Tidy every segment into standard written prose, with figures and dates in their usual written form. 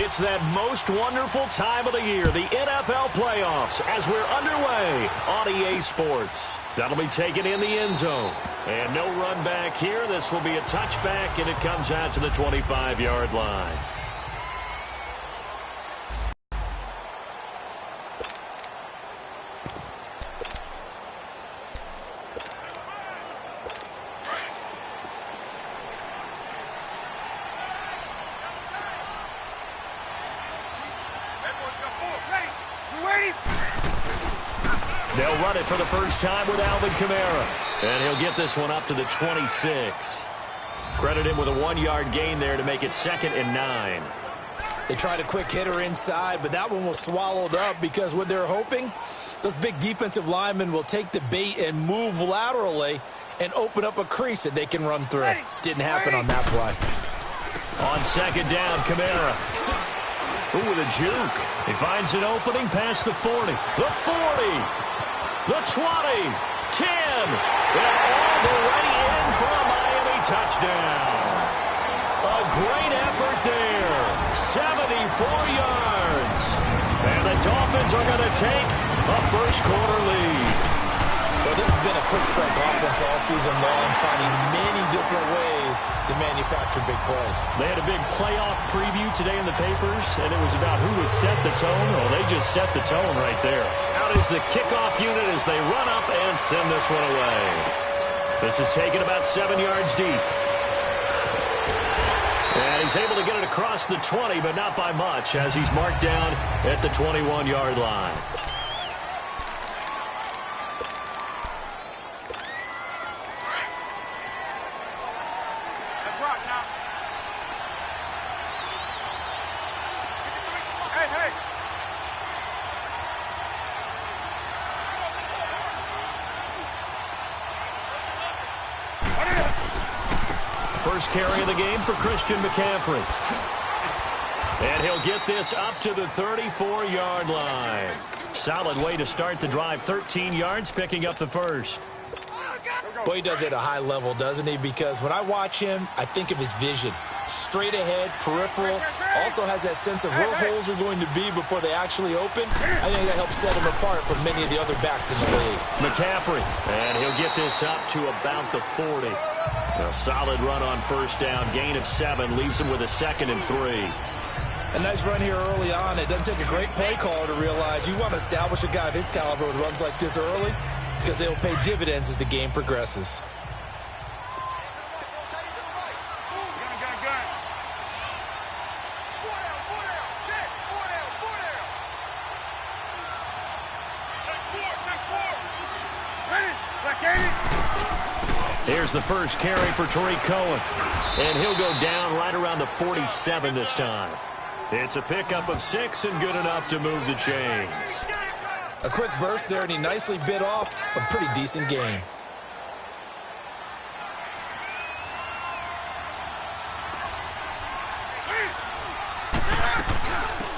It's that most wonderful time of the year, the NFL playoffs, as we're underway on EA Sports. That'll be taken in the end zone. And no run back here. This will be a touchback, and it comes out to the 25-yard line. They'll run it for the first time with Alvin Kamara. And he'll get this one up to the 26. Credit him with a 1-yard gain there to make it 2nd and 9. They tried a quick hitter inside, but that one was swallowed up because what they're hoping, those big defensive linemen will take the bait and move laterally and open up a crease that they can run through. Didn't happen on that play. On 2nd down, Kamara. Ooh, with a juke. He finds an opening past the 40. The 40. The 20, 10, and all the way in for a Miami touchdown. A great effort there, 74 yards. And the Dolphins are going to take a first-quarter lead. Well, this has been a quick-strike offense all season long, finding many different ways to manufacture big plays. They had a big playoff preview today in the papers, and it was about who would set the tone. Well, they just set the tone right there. Out is the kickoff unit as they run up and send this one away. This is taken about 7 yards deep. And he's able to get it across the 20, but not by much, as he's marked down at the 21-yard line. First carry of the game for Christian McCaffrey. And he'll get this up to the 34-yard line. Solid way to start the drive. 13 yards, picking up the first. Boy, he does it at a high level, doesn't he? Because when I watch him, I think of his vision. Straight ahead, peripheral. Also has that sense of where holes are going to be before they actually open. I think that helps set him apart from many of the other backs in the league. McCaffrey. And he'll get this up to about the 40. A solid run on first down. Gain of 7 leaves him with a 2nd and 3. A nice run here early on. It doesn't take a great play caller to realize you want to establish a guy of his caliber with runs like this early because they will pay dividends as the game progresses. Here's the first carry for Tariq Cohen. And he'll go down right around the 47 this time. It's a pickup of 6 and good enough to move the chains. A quick burst there, and he nicely bit off a pretty decent gain.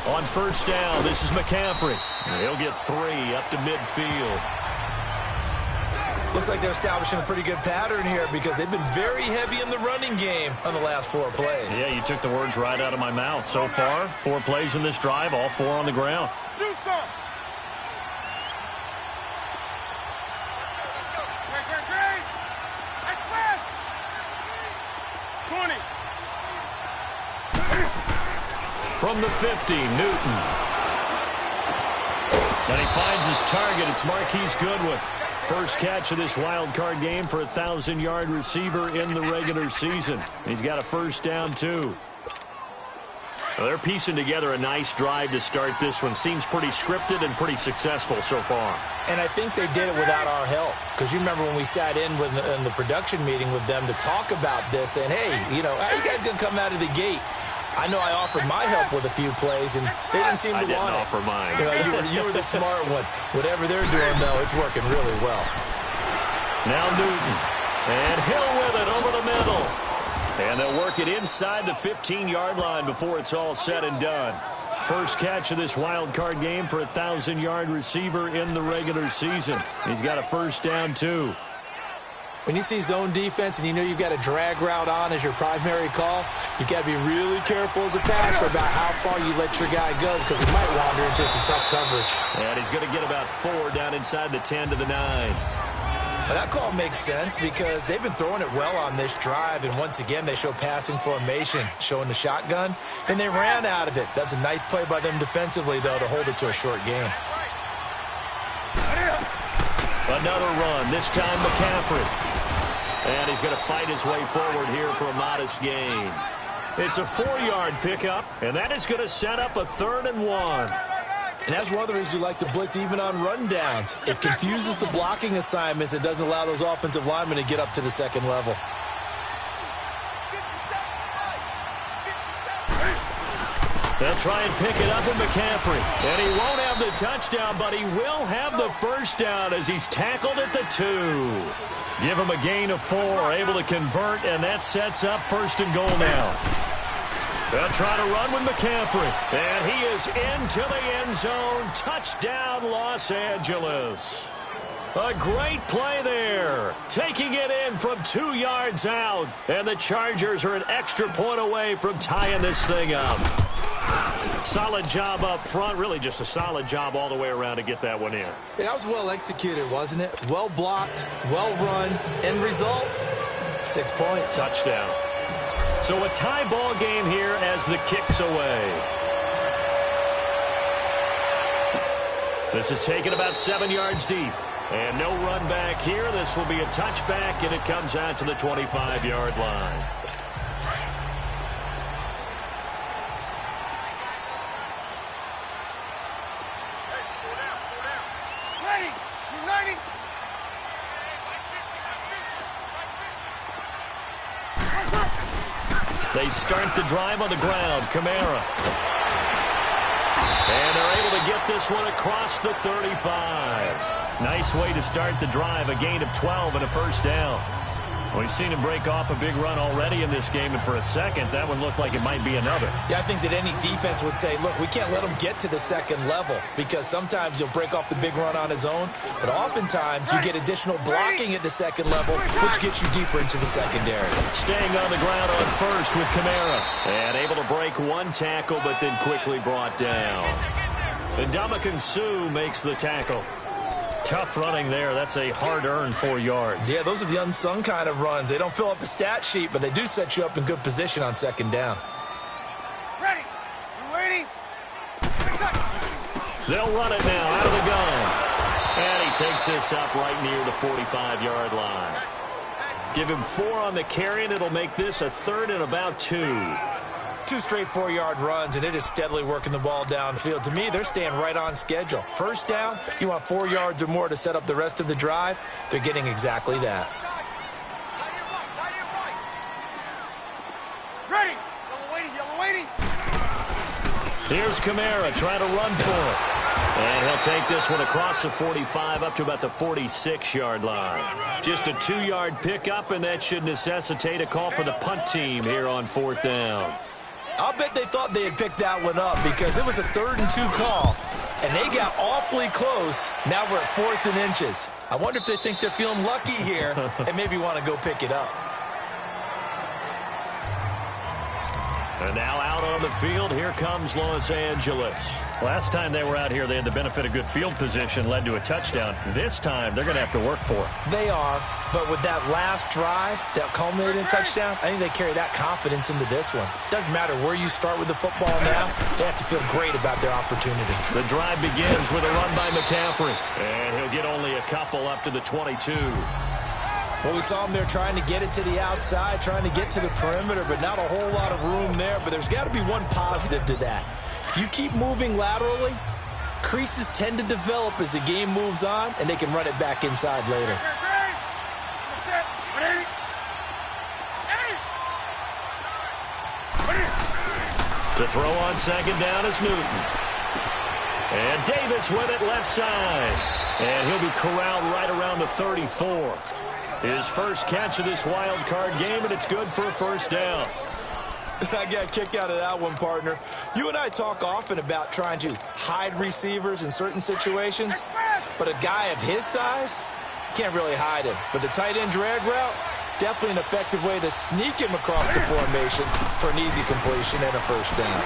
On first down, this is McCaffrey. He'll get 3 up to midfield. Looks like they're establishing a pretty good pattern here because they've been very heavy in the running game on the last 4 plays. Yeah, you took the words right out of my mouth. So far, 4 plays in this drive, all 4 on the ground. Do something. Great. Express. 20. From the 50, Newton. And he finds his target. It's Marquise Goodwin. First catch of this wild card game for a 1,000-yard receiver in the regular season. He's got a first down, too. Well, they're piecing together a nice drive to start this one. Seems pretty scripted and pretty successful so far. And I think they did it without our help. Because you remember when we sat in the production meeting with them to talk about this, and, hey, you know, how you guys going to come out of the gate? I know I offered my help with a few plays, and they didn't seem to want it. I didn't offer mine. You know, you were the smart one. Whatever they're doing, though, it's working really well. Now Newton. And Hill with it over the middle. And they'll work it inside the 15-yard line before it's all said and done. First catch of this wild card game for a 1,000-yard receiver in the regular season. He's got a first down, too. When you see zone defense and you know you've got a drag route on as your primary call, you've got to be really careful as a passer about how far you let your guy go because he might wander into some tough coverage. And he's going to get about 4 down inside the 10 to the 9. Well, that call makes sense because they've been throwing it well on this drive, and once again they show passing formation, showing the shotgun, and they ran out of it. That's a nice play by them defensively, though, to hold it to a short game. Another run, this time McCaffrey. And he's going to fight his way forward here for a modest gain. It's a 4-yard pickup, and that is going to set up a 3rd and 1. And that's one of the reasons you like to blitz even on rundowns. It confuses the blocking assignments and doesn't allow those offensive linemen to get up to the second level. They'll try and pick it up with McCaffrey. And he won't have the touchdown, but he will have the first down as he's tackled at the 2. Give him a gain of 4, able to convert, and that sets up 1st and goal now. They'll try to run with McCaffrey. And he is into the end zone. Touchdown, Los Angeles. A great play there. Taking it in from 2 yards out. And the Chargers are an extra point away from tying this thing up. Solid job up front. Really just a solid job all the way around to get that one in. That was well executed, wasn't it? Well blocked, well run. End result, 6 points. Touchdown. So a tie ball game here as the kick's away. This is taken about 7 yards deep. And no run back here. This will be a touchback, and it comes out to the 25-yard line. They start the drive on the ground. Kamara. And they're able to get this one across the 35. Nice way to start the drive. A gain of 12 and a first down. We've seen him break off a big run already in this game, and for a second, that one looked like it might be another. Yeah, I think that any defense would say, look, we can't let him get to the second level because sometimes he'll break off the big run on his own, but oftentimes you get additional blocking at the second level, which gets you deeper into the secondary. Staying on the ground on first with Kamara. And able to break one tackle, but then quickly brought down. And Ndamukong Suh makes the tackle. Tough running there. That's a hard-earned 4 yards. Yeah, those are the unsung kind of runs. They don't fill up the stat sheet, but they do set you up in good position on second down. Ready. You waiting? They'll run it now out of the gun. And he takes this up right near the 45-yard line. Give him 4 on the carry, and it'll make this a 3rd and about 2. 2 straight 4-yard runs, and it is steadily working the ball downfield. To me, they're staying right on schedule. First down, you want 4 yards or more to set up the rest of the drive. They're getting exactly that. Ready. Yellow waiting. Here's Kamara trying to run for it. And he'll take this one across the 45 up to about the 46-yard line. Just a 2-yard pickup, and that should necessitate a call for the punt team here on 4th down. I'll bet they thought they had picked that one up because it was a 3rd and 2 call, and they got awfully close. Now we're at 4th and inches. I wonder if they think they're feeling lucky here and maybe want to go pick it up. And now out on the field, here comes Los Angeles. Last time they were out here, they had the benefit of good field position, led to a touchdown. This time, they're going to have to work for it. They are, but with that last drive that culminated in a touchdown, I think they carry that confidence into this one. Doesn't matter where you start with the football now, they have to feel great about their opportunity. The drive begins with a run by McCaffrey, and he'll get only a couple up to the 22. Well, we saw him there trying to get it to the outside, trying to get to the perimeter, but not a whole lot of room there. But there's got to be one positive to that. If you keep moving laterally, creases tend to develop as the game moves on, and they can run it back inside later. To throw on second down is Newton. And Davis with it left side. And he'll be corralled right around the 34. His first catch of this wild card game, and it's good for a first down. I got a kick out of that one, partner. You and I talk often about trying to hide receivers in certain situations, but a guy of his size, can't really hide him. But the tight end drag route, definitely an effective way to sneak him across the formation for an easy completion and a first down.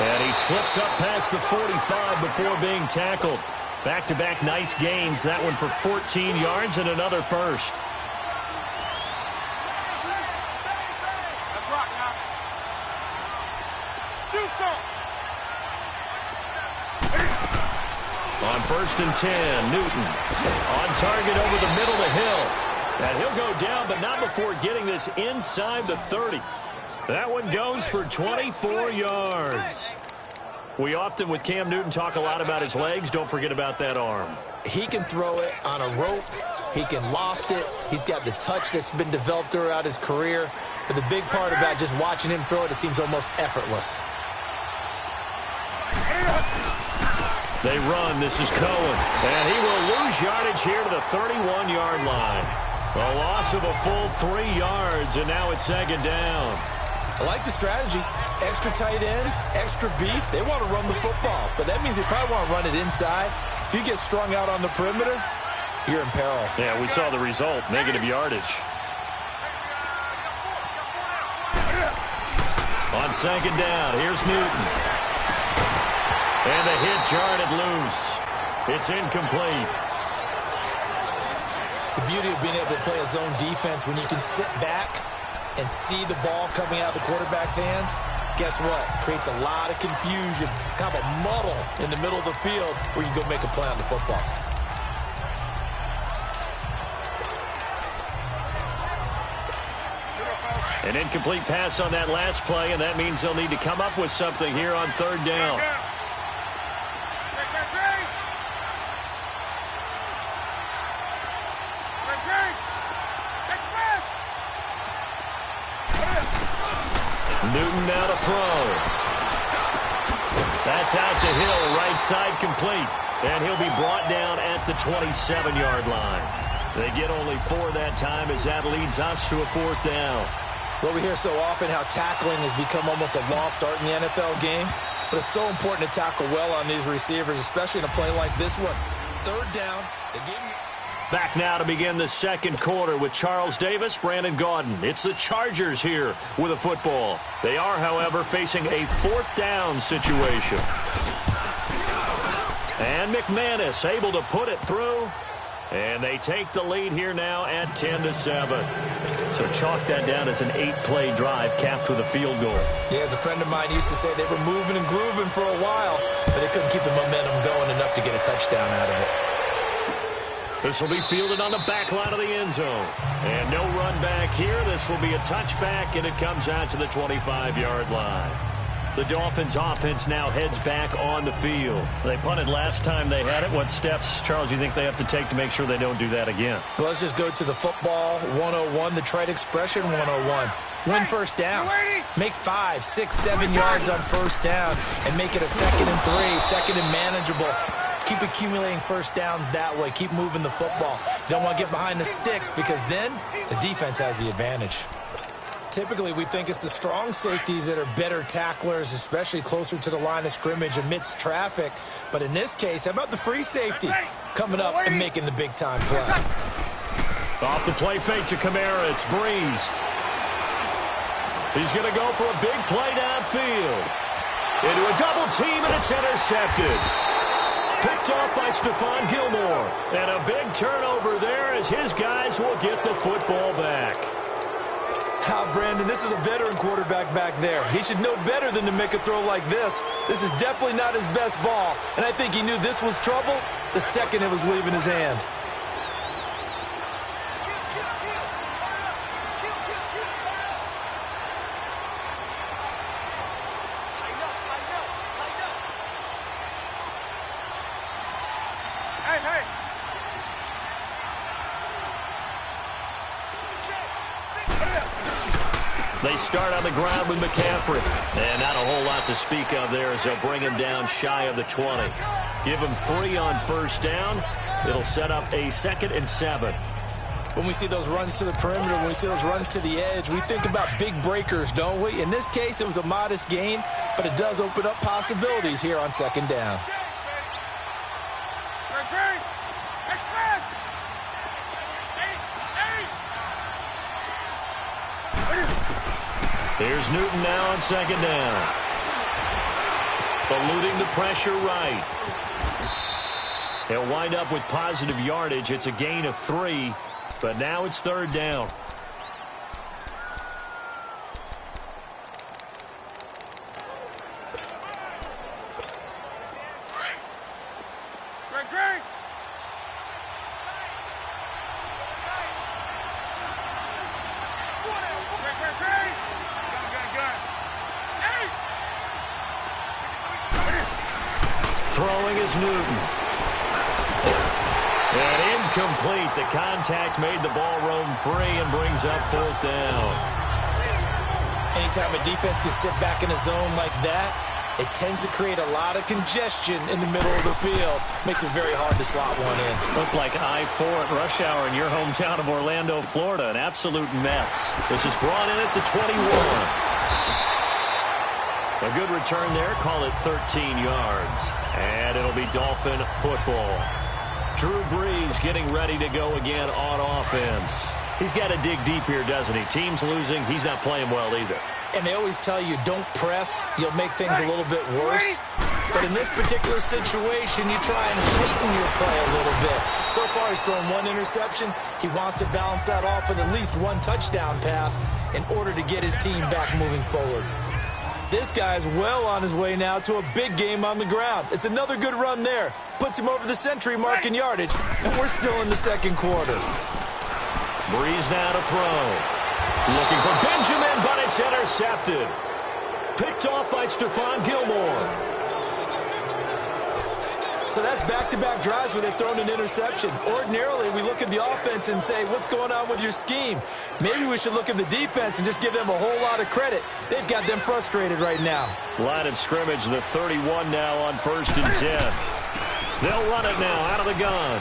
And he slips up past the 45 before being tackled. Back-to-back nice gains. That one for 14 yards and another first. On 1st and 10, Newton on target over the middle to Hill. And he'll go down, but not before getting this inside the 30. That one goes for 24 yards. We often, with Cam Newton, talk a lot about his legs. Don't forget about that arm. He can throw it on a rope. He can loft it. He's got the touch that's been developed throughout his career. But the big part about just watching him throw it seems almost effortless. They run. This is Cohen. And he will lose yardage here to the 31-yard line. A loss of a full 3 yards, and now it's 2nd down. I like the strategy. Extra tight ends, extra beef. They want to run the football, but that means they probably want to run it inside. If you get strung out on the perimeter, you're in peril. Yeah, we saw the result, negative yardage. On 2nd down, here's Newton. And the hit jarred loose. It's incomplete. The beauty of being able to play a zone defense when you can sit back and see the ball coming out of the quarterback's hands, guess what? Creates a lot of confusion, kind of a muddle in the middle of the field where you can go make a play on the football. An incomplete pass on that last play, and that means they'll need to come up with something here on 3rd down. Newton now to throw. That's out to Hill, right side complete. And he'll be brought down at the 27-yard line. They get only 4 that time as that leads us to a 4th down. Well, we hear so often how tackling has become almost a lost art in the NFL game. But it's so important to tackle well on these receivers, especially in a play like this one. 3rd down. Back now to begin the 2nd quarter with Charles Davis, Brandon Gaudin. It's the Chargers here with a football. They are, however, facing a 4th down situation. And McManus able to put it through. And they take the lead here now at 10-7. So chalk that down as an 8-play drive capped with a field goal. Yeah, as a friend of mine used to say, they were moving and grooving for a while, but they couldn't keep the momentum going enough to get a touchdown out of it. This will be fielded on the back line of the end zone. And no run back here. This will be a touchback, and it comes out to the 25-yard line. The Dolphins' offense now heads back on the field. They punted last time they had it. What steps, Charles, do you think they have to take to make sure they don't do that again? Well, let's just go to the football 101, the trite expression 101. Win first down. Make 5, 6, 7 yards on first down and make it a 2nd and 3, 2nd and manageable. Keep accumulating first downs that way. Keep moving the football. You don't want to get behind the sticks because then the defense has the advantage. Typically, we think it's the strong safeties that are better tacklers, especially closer to the line of scrimmage amidst traffic. But in this case, how about the free safety coming up and making the big-time play? Off the play fake to Kamara, it's Breeze. He's going to go for a big play downfield. Into a double team, and it's intercepted. Picked off by Stephon Gilmore. And a big turnover there as his guys will get the football back. Brandon, this is a veteran quarterback back there. He should know better than to make a throw like this. This is definitely not his best ball, and I think he knew this was trouble the second it was leaving his hand. They start on the ground with McCaffrey. And not a whole lot to speak of there as they'll bring him down shy of the 20. Give him 3 on first down. It'll set up a 2nd and 7. When we see those runs to the perimeter, when we see those runs to the edge, we think about big breakers, don't we? In this case, it was a modest gain, but it does open up possibilities here on 2nd down. Here's Newton now on second down. Eluding the pressure right. He'll wind up with positive yardage. It's a gain of 3, but now it's third down. Throwing is Newton. And incomplete. The contact made the ball roam free and brings up fourth down. Anytime a defense can sit back in a zone like that, it tends to create a lot of congestion in the middle of the field. Makes it very hard to slot one in. Looked like I-4 at rush hour in your hometown of Orlando, Florida. An absolute mess. This is brought in at the 21. A good return there. Call it 13 yards. And it'll be Dolphin football. Drew Brees getting ready to go again on offense. He's got to dig deep here, doesn't he? Team's losing. He's not playing well either. And they always tell you, don't press. You'll make things a little bit worse. But in this particular situation, you try and heighten your play a little bit. So far, he's thrown one interception. He wants to balance that off with at least one touchdown pass in order to get his team back moving forward. This guy's well on his way now to a big game on the ground. It's another good run there. Puts him over the century mark in yardage, and we're still in the second quarter. Brees now to throw. Looking for Benjamin, but it's intercepted. Picked off by Stephon Gilmore. So that's back-to-back drives where they've thrown an interception. Ordinarily, we look at the offense and say, what's going on with your scheme? Maybe we should look at the defense and just give them a whole lot of credit. They've got them frustrated right now. Line of scrimmage, the 31 now on 1st and 10. They'll run it now out of the gun.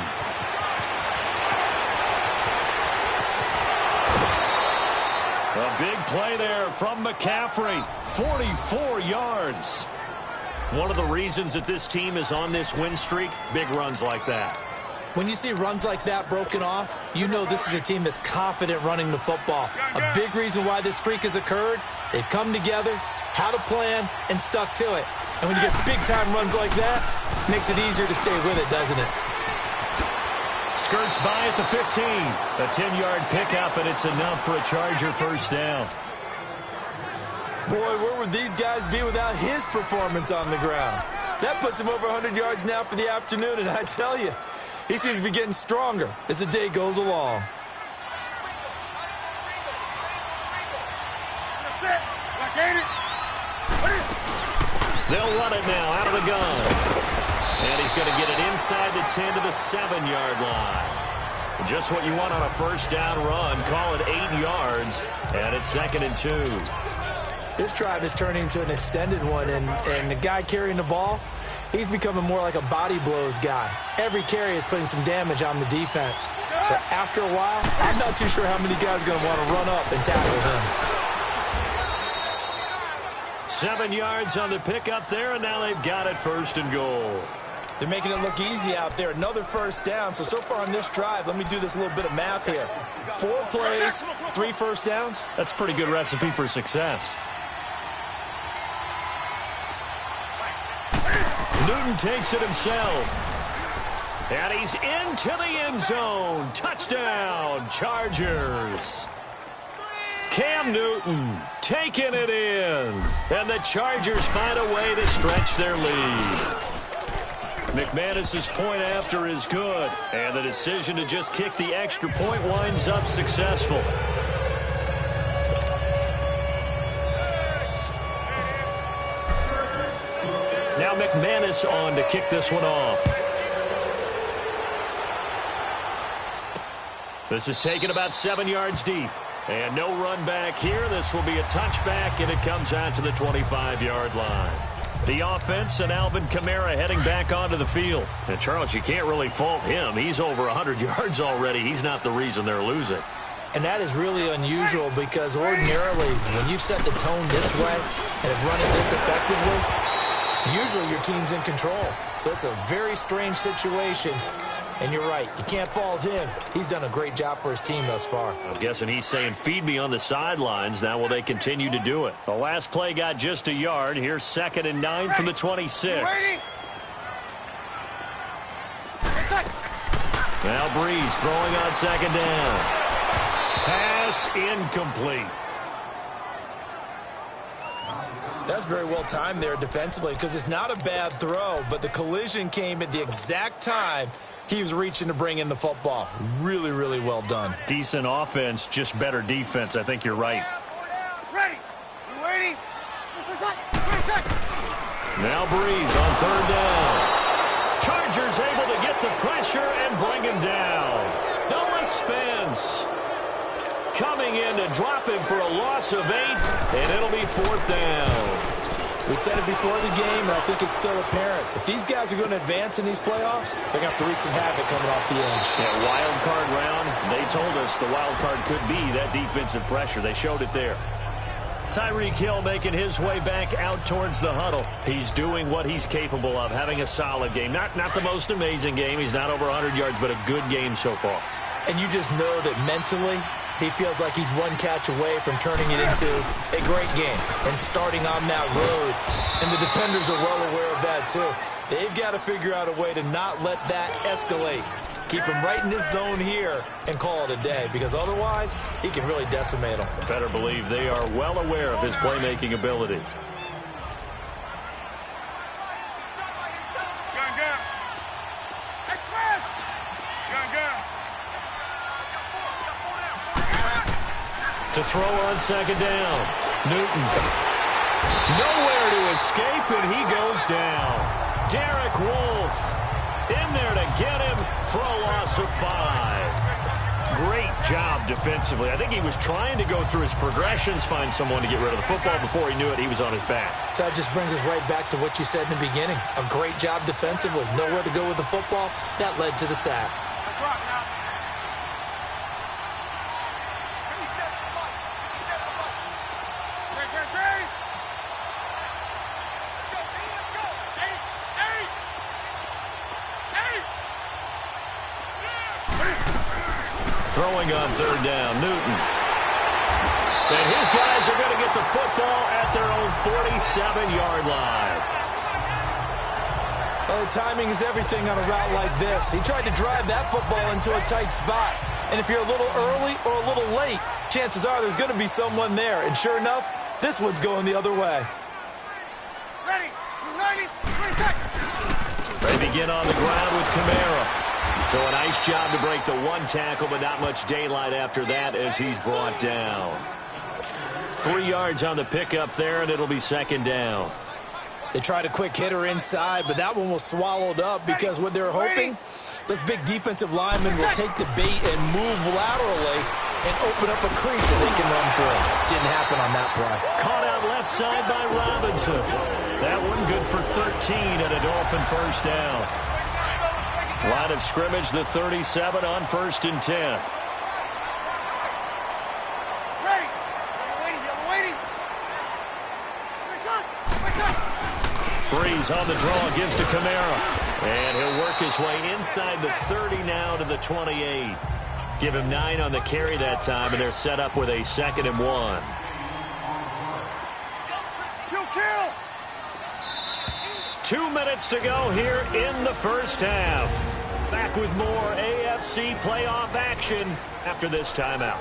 A big play there from McCaffrey. 44 yards. One of the reasons that this team is on this win streak, big runs like that. When you see runs like that broken off, you know this is a team that's confident running the football. A big reason why this streak has occurred, they've come together, had a plan, and stuck to it. And when you get big-time runs like that, it makes it easier to stay with it, doesn't it? Skirts by at the 15. A 10-yard pickup, and it's enough for a Charger first down. Boy, where would these guys be without his performance on the ground? That puts him over 100 yards now for the afternoon, and I tell you, he seems to be getting stronger as the day goes along. They'll run it now out of the gun. And he's going to get it inside the 10 to the 7-yard line. Just what you want on a first down run. Call it 8 yards, and it's 2nd and 2. This drive is turning into an extended one, and the guy carrying the ball, he's becoming more like a body blows guy. Every carry is putting some damage on the defense. So after a while, I'm not too sure how many guys are going to want to run up and tackle him. 7 yards on the pickup there, and now they've got it 1st and goal. They're making it look easy out there. Another first down. So far on this drive, let me do this little bit of math here. 4 plays, 3 first downs. That's a pretty good recipe for success. Newton takes it himself. And he's into the end zone. Touchdown, Chargers. Cam Newton taking it in. And the Chargers find a way to stretch their lead. McManus's point after is good. And the decision to just kick the extra point winds up successful. Now McManus on to kick this one off. This is taken about 7 yards deep. And no run back here. This will be a touchback, and it comes out to the 25-yard line. The offense and Alvin Kamara heading back onto the field. And, Charles, you can't really fault him. He's over 100 yards already. He's not the reason they're losing. And that is really unusual because ordinarily when you set the tone this way and have run it this effectively, usually your team's in control. So it's a very strange situation. And you're right, you can't fault him. He's done a great job for his team thus far. I'm guessing he's saying, feed me on the sidelines. Now will they continue to do it? The last play got just a yard. Here's 2nd and 9 from the 26. Now Breeze throwing on 2nd down. Pass incomplete. That's very well timed there defensively because it's not a bad throw, but the collision came at the exact time he was reaching to bring in the football. Really, really well done. Decent offense, just better defense. I think you're right. Ready. You waiting? Now Breeze on 3rd down. Chargers able to get the pressure and bring him down. Noah Spence coming in to drop him for a loss of 8, and it'll be 4th down. We said it before the game, and I think it's still apparent. If these guys are going to advance in these playoffs, they're going to have to wreak some havoc coming off the edge. Yeah, wild card round, they told us the wild card could be that defensive pressure. They showed it there. Tyreek Hill making his way back out towards the huddle. He's doing what he's capable of, having a solid game. Not the most amazing game. He's not over 100 yards, but a good game so far. And you just know that mentally, he feels like he's one catch away from turning it into a great game and starting on that road. And the defenders are well aware of that, too. They've got to figure out a way to not let that escalate. Keep him right in this zone here and call it a day, because otherwise he can really decimate them. Better believe they are well aware of his playmaking ability. To throw on 2nd down. Newton. Nowhere to escape, and he goes down. Derek Wolfe in there to get him for a loss of 5. Great job defensively. I think he was trying to go through his progressions, find someone to get rid of the football. Before he knew it, he was on his back. So that just brings us right back to what you said in the beginning. A great job defensively. Nowhere to go with the football. That led to the sack. Throwing on 3rd down, Newton. And his guys are going to get the football at their own 47-yard line. Oh, timing is everything on a route like this. He tried to drive that football into a tight spot. And if you're a little early or a little late, chances are there's going to be someone there. And sure enough, this one's going the other way. Ready. 90. 20 seconds. They begin on the ground with Kamara. So a nice job to break the 1 tackle, but not much daylight after that as he's brought down. 3 yards on the pickup there, and it'll be 2nd down. They tried a quick hitter inside, but that one was swallowed up because what they're hoping, those big defensive linemen will take the bait and move laterally and open up a crease that they can run through. Didn't happen on that play. Caught out left side by Robinson. That one good for 13 and a Dolphin 1st down. Line of scrimmage, the 37 on 1st and 10. Ready. Yellow waiting. Breeze on the draw, gives to Kamara. And he'll work his way inside the 30 now to the 28. Give him 9 on the carry that time, and they're set up with a 2nd and 1. Kill. 2 minutes to go here in the 1st half. Back with more AFC playoff action after this timeout.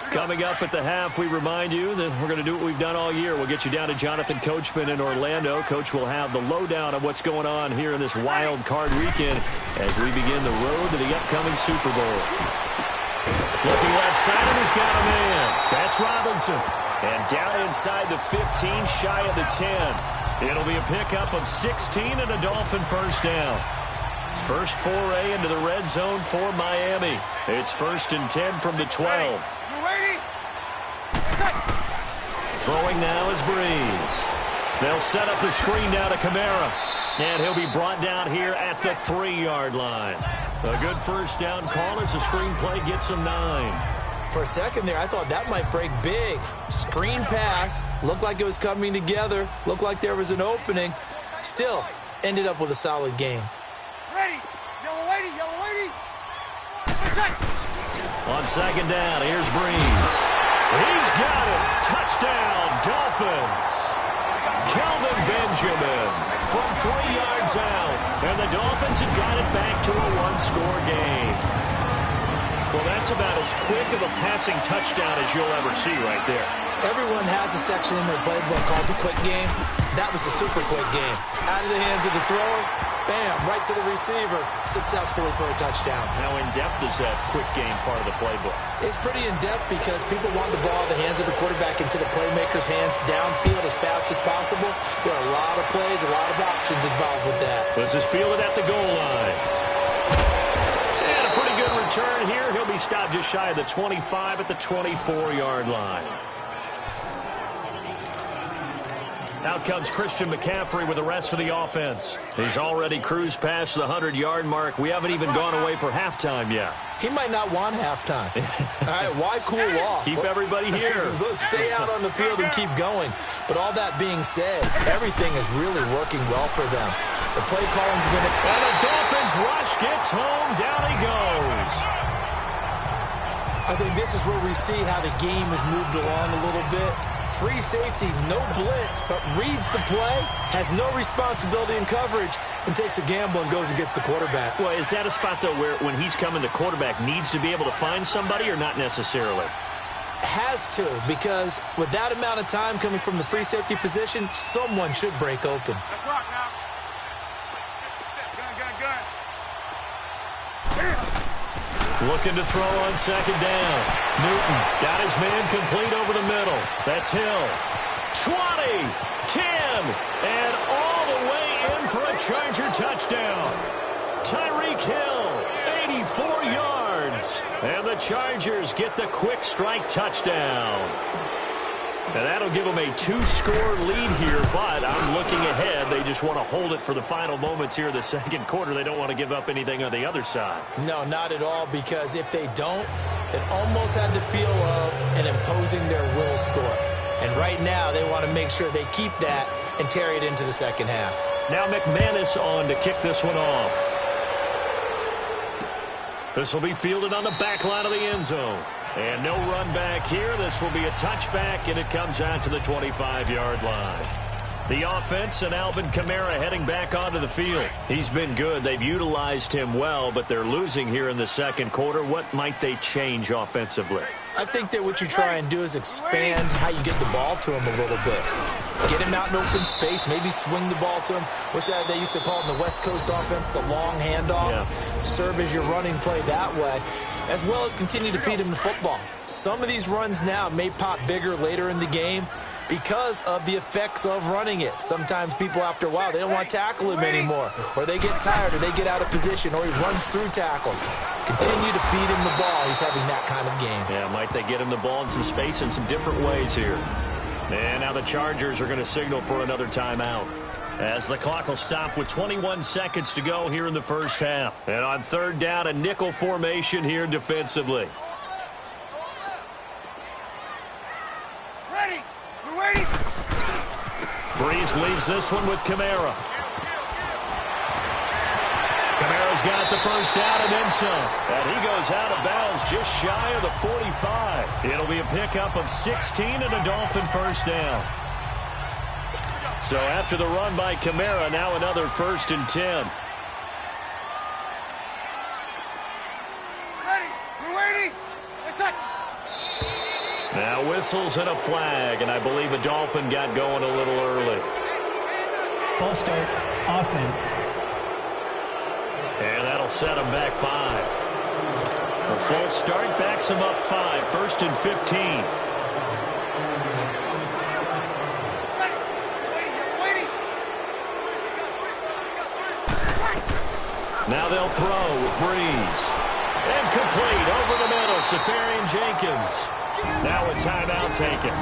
Coming up at the half, we remind you that we're going to do what we've done all year. We'll get you down to Jonathan Coachman in Orlando. Coach will have the lowdown of what's going on here in this wild card weekend as we begin the road to the upcoming Super Bowl. Looking left side, and he's got a man. That's Robinson. And down inside the 15, shy of the 10. It'll be a pickup of 16 and a Dolphin 1st down. First foray into the red zone for Miami. It's 1st and 10 from the 12. Throwing now is Breeze. They'll set up the screen down to Kamara. And he'll be brought down here at the 3-yard line. A good 1st down call as the screen play gets him 9. For a second there, I thought that might break big. Screen pass. Looked like it was coming together. Looked like there was an opening. Still, ended up with a solid game. Ready. Yellow lady, yellow lady. On second down, here's Breeze. He's got it. Touchdown, Dolphins. Kelvin Benjamin from 3 yards out. And the Dolphins have got it back to a one-score game. Well, that's about as quick of a passing touchdown as you'll ever see right there. Everyone has a section in their playbook called the quick game. That was a super quick game. Out of the hands of the thrower, bam, right to the receiver, successfully for a touchdown. How in-depth is that quick game part of the playbook? It's pretty in-depth because people want the ball in the hands of the quarterback into the playmaker's hands downfield as fast as possible. There are a lot of plays, a lot of options involved with that. This is fielded at the goal line. And a pretty good return here. He'll be stopped just shy of the 25 at the 24-yard line. Out comes Christian McCaffrey with the rest of the offense. He's already cruised past the 100-yard mark. We haven't even gone away for halftime yet. He might not want halftime. All right, why cool off? Keep everybody here. Let's stay out on the field and keep going. But all that being said, everything is really working well for them. The play calling's been... And the Dolphins rush gets home. Down he goes. I think this is where we see how the game has moved along a little bit. Free safety, no blitz, but reads the play, has no responsibility in coverage, and takes a gamble and goes and gets the quarterback. Well, is that a spot, though, where when he's coming, the quarterback needs to be able to find somebody or not necessarily? Has to, because with that amount of time coming from the free safety position, someone should break open. Let's rock now. Gun. Looking to throw on second down. Newton got his man complete over the middle. That's Hill. 20, 10, and all the way in for a Charger touchdown. Tyreek Hill, 84 yards. And the Chargers get the quick strike touchdown. And that'll give them a 2-score lead here, but I'm looking ahead. They just want to hold it for the final moments here in the second quarter. They don't want to give up anything on the other side. No, not at all, because if they don't, it almost had the feel of an imposing their will score. And right now, they want to make sure they keep that and carry it into the second half. Now McManus on to kick this one off. This will be fielded on the back line of the end zone. And no run back here. This will be a touchback, and it comes out to the 25-yard line. The offense and Alvin Kamara heading back onto the field. He's been good. They've utilized him well, but they're losing here in the second quarter. What might they change offensively? I think that what you try and do is expand how you get the ball to him a little bit. Get him out in open space, maybe swing the ball to him. What's that they used to call in the West Coast offense, the long handoff? Yeah. Serve as your running play that way, as well as continue to feed him the football. Some of these runs now may pop bigger later in the game because of the effects of running it. Sometimes people, after a while, they don't want to tackle him anymore, or they get tired, or they get out of position, or he runs through tackles. Continue to feed him the ball. He's having that kind of game. Yeah, might they get him the ball in some space in some different ways here. And now the Chargers are going to signal for another timeout, as the clock will stop with 21 seconds to go here in the first half. And on third down, a nickel formation here defensively. Ready. We're waiting. Breeze leaves this one with Kamara. Kamara's got the first down and then some. And he goes out of bounds just shy of the 45. It'll be a pickup of 16 and a Dolphin first down. So after the run by Kamara, now another 1st and 10. Ready. We're waiting. That's it. Now whistles and a flag, and I believe a Dolphin got going a little early. False start, offense. And that'll set them back 5. A full start backs them up 5, 1st and 15. Now they'll throw with Breeze. And complete over the middle, Safarian Jenkins. Now a timeout taken.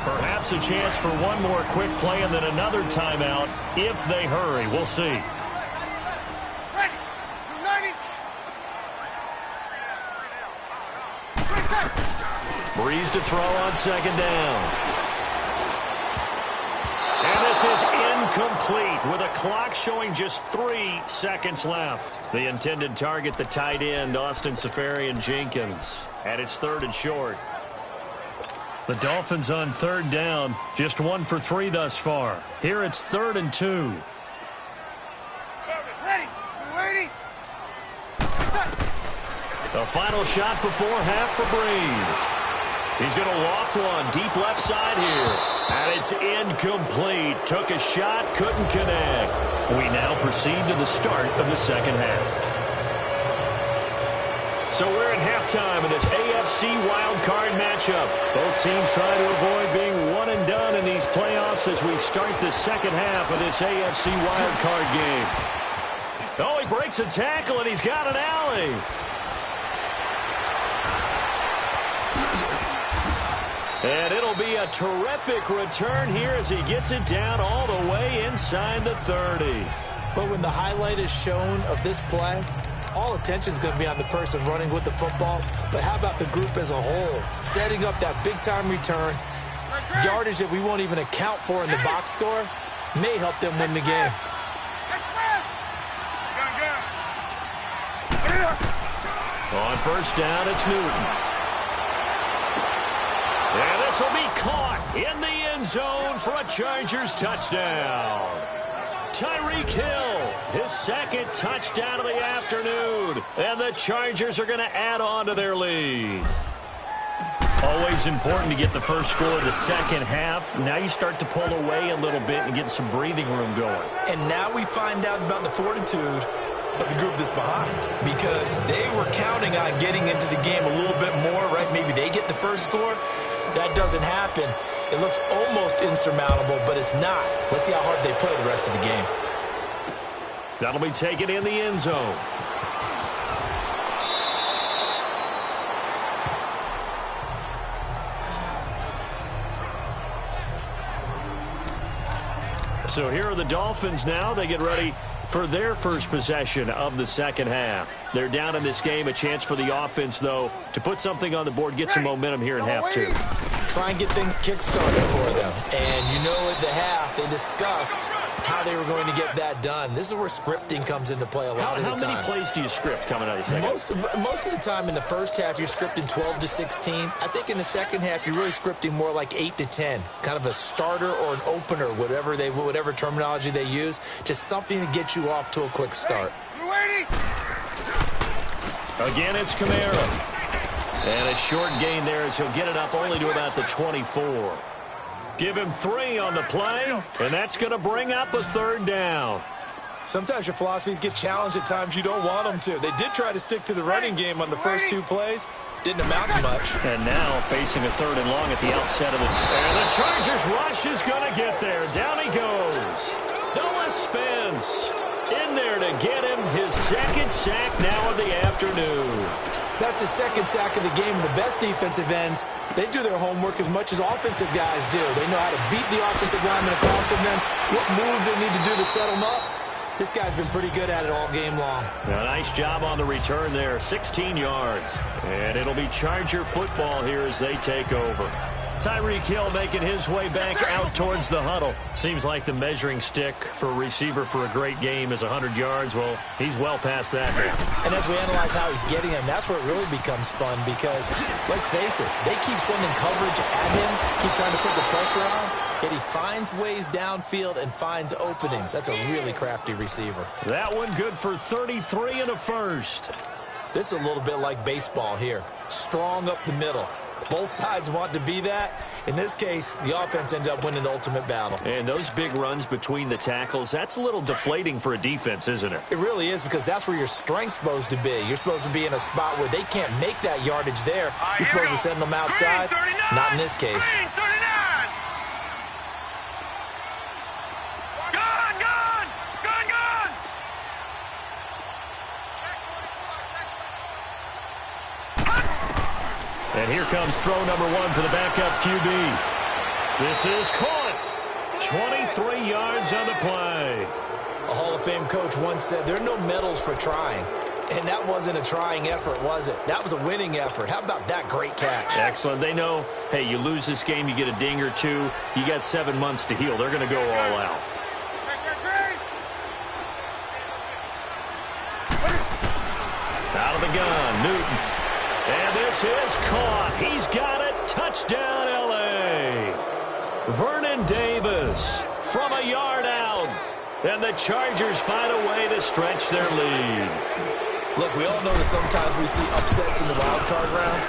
Perhaps a chance for one more quick play and then another timeout if they hurry. We'll see. Ready. United. Breeze to throw on second down. And this This is incomplete with a clock showing just 3 seconds left. The intended target, the tight end, Austin Seferian-Jenkins. And it's 3rd and short. The Dolphins on 3rd down, just 1 for 3 thus far. Here it's 3rd and 2. Ready. 280. The final shot before half for Breeze. He's going to loft one deep left side here. And it's incomplete. Took a shot, couldn't connect. We now proceed to the start of the second half. So we're in halftime in this AFC wildcard matchup. Both teams trying to avoid being one and done in these playoffs as we start the second half of this AFC wildcard game. Oh, he breaks a tackle, and he's got an alley. And it'll be a terrific return here as he gets it down all the way inside the 30. But when the highlight is shown of this play, all attention is going to be on the person running with the football. But how about the group as a whole? Setting up that big-time return, yardage that we won't even account for in the box score, may help them win the game. On first down, it's Newton. And this will be caught in the end zone for a Chargers touchdown. Tyreek Hill, his 2nd touchdown of the afternoon. And the Chargers are going to add on to their lead. Always important to get the first score of the second half. Now you start to pull away a little bit and get some breathing room going. And now we find out about the fortitude of the group that's behind, because they were counting on getting into the game a little bit more, right? Maybe they get the first score. That doesn't happen. It looks almost insurmountable, but it's not. Let's see how hard they play the rest of the game. That'll be taken in the end zone. So here are the Dolphins now. They get ready for their first possession of the second half. They're down in this game. A chance for the offense, though, to put something on the board, get some momentum here in half 2. Try and get things kick-started for them. And you know at the half, they discussed how they were going to get that done. This is where scripting comes into play a lot of the time. How many plays do you script coming out of the second? Most of the time in the first half, you're scripting 12 to 16. I think in the second half, you're really scripting more like 8 to 10. Kind of a starter or an opener, whatever terminology they use. Just something to get you off to a quick start. Again, it's Kamara. And a short gain there as he'll get it up only to about the 24. Give him 3 on the play, and that's going to bring up a 3rd down. Sometimes your philosophies get challenged at times you don't want them to. They did try to stick to the running game on the first 2 plays. Didn't amount to much. And now facing a 3rd and long at the outset of the... And the Chargers rush is going to get there. Down he goes. Noah Spence in there to get him his 2nd sack now of the afternoon. That's his 2nd sack of the game. The best defensive ends, they do their homework as much as offensive guys do. They know how to beat the offensive linemen across from them, what moves they need to do to set them up. This guy's been pretty good at it all game long. A nice job on the return there, 16 yards. And it'll be Charger football here as they take over. Tyreek Hill making his way back out towards the huddle. Seems like the measuring stick for a receiver for a great game is 100 yards. Well, he's well past that now. And as we analyze how he's getting him, that's where it really becomes fun because, let's face it, they keep sending coverage at him, keep trying to put the pressure on, yet he finds ways downfield and finds openings. That's a really crafty receiver. That one good for 33 and a first. This is a little bit like baseball here. Strong up the middle. Both sides want to be that. In this case, the offense ended up winning the ultimate battle. And those big runs between the tackles, that's a little deflating for a defense, isn't it? It really is because that's where your strength's supposed to be. You're supposed to be in a spot where they can't make that yardage there. You're supposed to send them outside. Not in this case. And here comes throw number 1 for the backup QB. This is caught. 23 yards on the play. A Hall of Fame coach once said there are no medals for trying. And that wasn't a trying effort, was it? That was a winning effort. How about that great catch? Excellent. They know, hey, you lose this game, you get a ding or two, you got 7 months to heal. They're going to go all out. Out of the gun, Newton. And this is caught. He's got it. Touchdown, L.A. Vernon Davis from a yard out. And the Chargers find a way to stretch their lead. Look, we all know that sometimes we see upsets in the wild card round.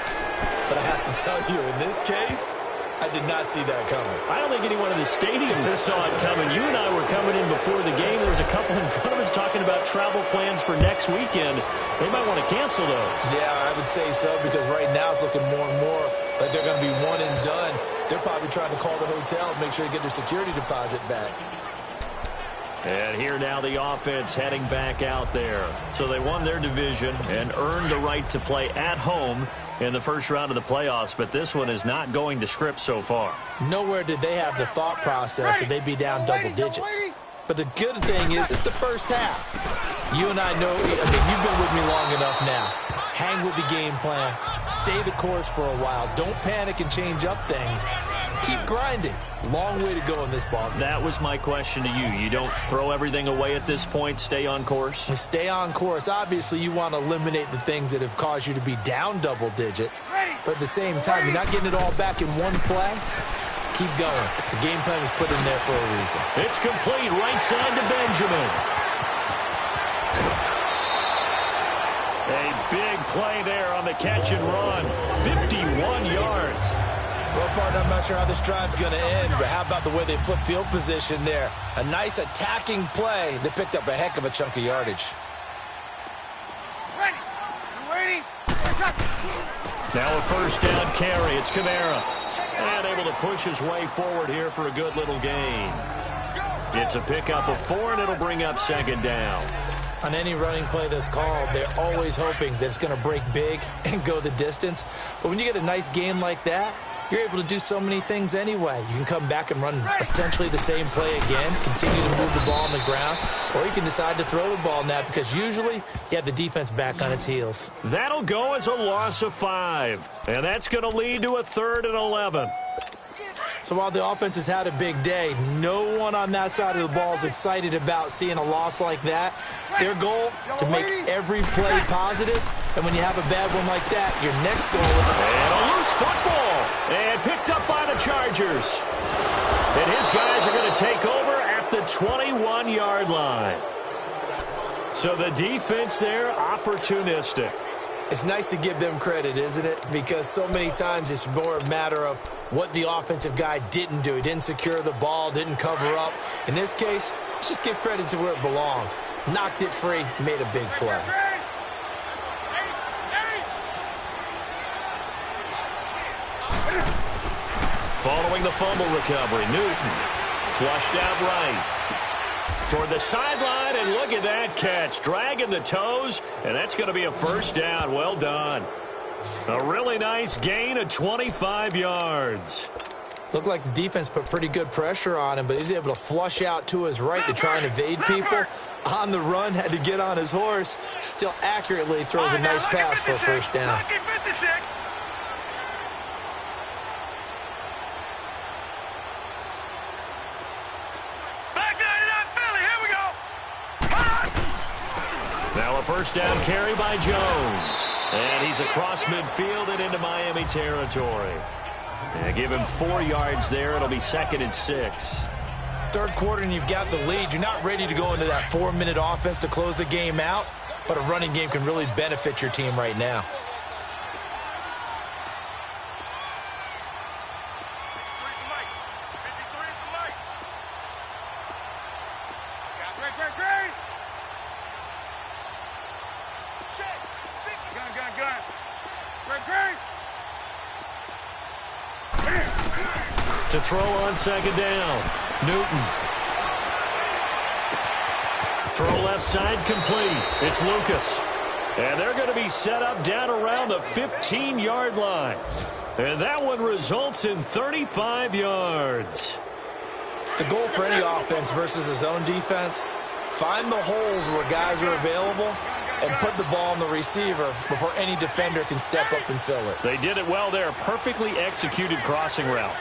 But I have to tell you, in this case, I did not see that coming. I don't think anyone in the stadium saw it coming. You and I were coming in before the game. There was a couple in front of us talking about travel plans for next weekend. They might want to cancel those. Yeah, I would say so, because right now it's looking more and more like they're going to be one and done. They're probably trying to call the hotel and make sure they get their security deposit back. And here now the offense heading back out there. So they won their division and earned the right to play at home in the first round of the playoffs, but this one is not going to script so far. Nowhere did they have the thought process that they'd be down double digits. But the good thing is it's the first half. You and I know, you've been with me long enough now. Hang with the game plan. Stay the course for a while. Don't panic and change up things. Keep grinding. Long way to go in this ball game. That was my question to you. You don't throw everything away at this point, stay on course? Stay on course. Obviously, you want to eliminate the things that have caused you to be down double digits. But at the same time, you're not getting it all back in one play. Keep going. The game plan was put in there for a reason. It's complete right side to Benjamin. A big play there on the catch and run. 51 yards. Well, partner, I'm not sure how this drive's going to end, but how about the way they flip field position there? A nice attacking play that picked up a heck of a chunk of yardage. Ready. You waiting? Now a first down carry. It's Kamara. And able to push his way forward here for a good little gain. It's a pickup of 4, and it'll bring up second down. On any running play that's called, they're always hoping that it's going to break big and go the distance. But when you get a nice gain like that, you're able to do so many things anyway. You can come back and run essentially the same play again, continue to move the ball on the ground, or you can decide to throw the ball now because usually you have the defense back on its heels. That'll go as a loss of 5, and that's going to lead to a 3rd and 11. So while the offense has had a big day, no one on that side of the ball is excited about seeing a loss like that. Their goal, to make every play positive, and when you have a bad one like that, your next goal... And a loose football, and picked up by the Chargers. And his guys are going to take over at the 21-yard line. So the defense there, opportunistic. It's nice to give them credit, isn't it? Because so many times it's more a matter of what the offensive guy didn't do. He didn't secure the ball, didn't cover up. In this case, let's just give credit to where it belongs. Knocked it free, made a big play. Following the fumble recovery, Newton flushed out right. Toward the sideline, and look at that catch. Dragging the toes, and that's going to be a first down. Well done. A really nice gain of 25 yards. Looked like the defense put pretty good pressure on him, but he's able to flush out to his right to try and evade people. On the run, had to get on his horse. Still accurately throws a nice pass for a first down. Now a first down carry by Jones. And he's across midfield and into Miami territory. And give him 4 yards there. It'll be 2nd and 6. Third quarter and you've got the lead. You're not ready to go into that 4-minute offense to close the game out, but a running game can really benefit your team right now. To throw on second down, Newton. Throw left side complete. It's Lucas. And they're going to be set up down around the 15-yard line. And that one results in 35 yards. The goal for any offense versus a zone defense, find the holes where guys are available and put the ball on the receiver before any defender can step up and fill it. They did it well there. Perfectly executed crossing route.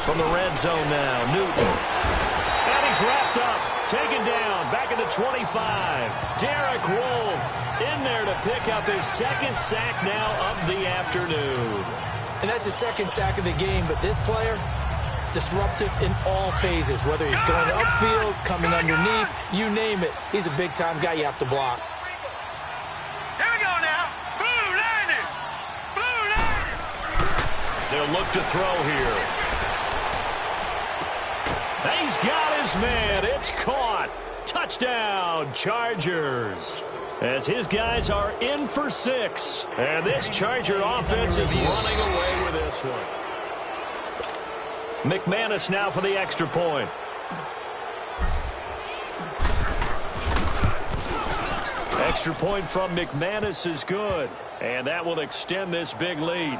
From the red zone now, Newton. And he's wrapped up. Taken down. Back at the 25. Derek Wolfe in there to pick up his second sack now of the afternoon. And that's his second sack of the game, but this player, disruptive in all phases, whether he's going upfield, coming underneath, you name it. He's a big-time guy you have to block. Here we go now. Blue Lightning. Blue Lightning. They'll look to throw here. He's got his man. It's caught. Touchdown, Chargers. As his guys are in for 6. And this Charger offense is running away with this one. McManus now for the extra point. Extra point from McManus is good. And that will extend this big lead.